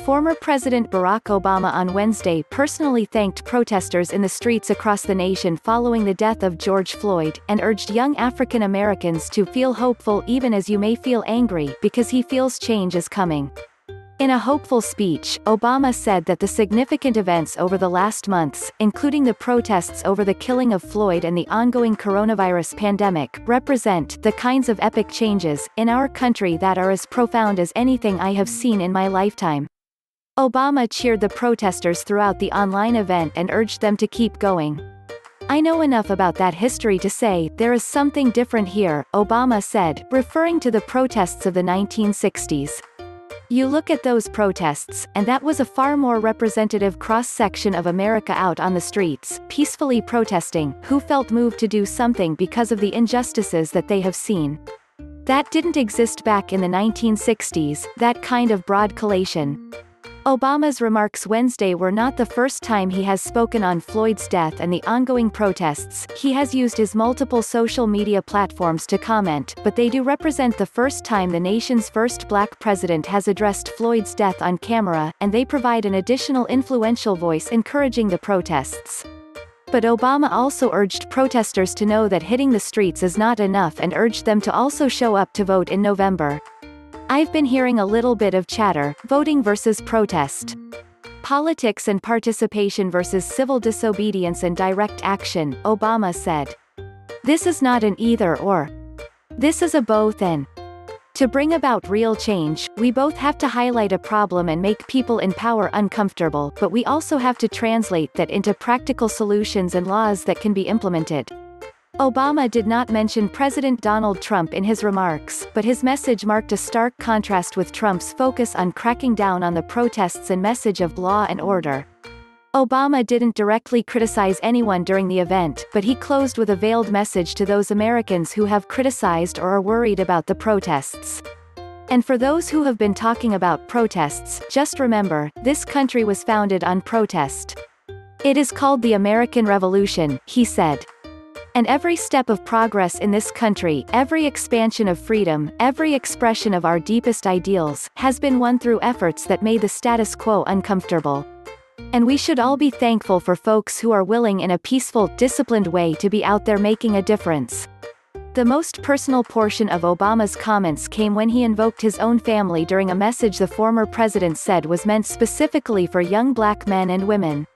Former President Barack Obama on Wednesday personally thanked protesters in the streets across the nation following the death of George Floyd, and urged young African Americans to feel hopeful even as you may feel angry, because he feels change is coming. In a hopeful speech, Obama said that the significant events over the last months, including the protests over the killing of Floyd and the ongoing coronavirus pandemic, represent the kinds of epic changes in our country that are as profound as anything I have seen in my lifetime. Obama cheered the protesters throughout the online event and urged them to keep going. "I know enough about that history to say there is something different here," Obama said, referring to the protests of the 1960s. "You look at those protests, and that was a far more representative cross-section of America out on the streets, peacefully protesting, who felt moved to do something because of the injustices that they have seen. That didn't exist back in the 1960s, that kind of broad collation." Obama's remarks Wednesday were not the first time he has spoken on Floyd's death and the ongoing protests. He has used his multiple social media platforms to comment, but they do represent the first time the nation's first black president has addressed Floyd's death on camera, and they provide an additional influential voice encouraging the protests. But Obama also urged protesters to know that hitting the streets is not enough and urged them to also show up to vote in November. "I've been hearing a little bit of chatter, voting versus protest. Politics and participation versus civil disobedience and direct action," Obama said. "This is not an either-or. This is a both-and. To bring about real change, we both have to highlight a problem and make people in power uncomfortable, but we also have to translate that into practical solutions and laws that can be implemented." Obama did not mention President Donald Trump in his remarks, but his message marked a stark contrast with Trump's focus on cracking down on the protests and message of law and order. Obama didn't directly criticize anyone during the event, but he closed with a veiled message to those Americans who have criticized or are worried about the protests. "And for those who have been talking about protests, just remember, this country was founded on protest. It is called the American Revolution," he said. "And every step of progress in this country, every expansion of freedom, every expression of our deepest ideals, has been won through efforts that made the status quo uncomfortable. And we should all be thankful for folks who are willing in a peaceful, disciplined way to be out there making a difference." The most personal portion of Obama's comments came when he invoked his own family during a message the former president said was meant specifically for young black men and women.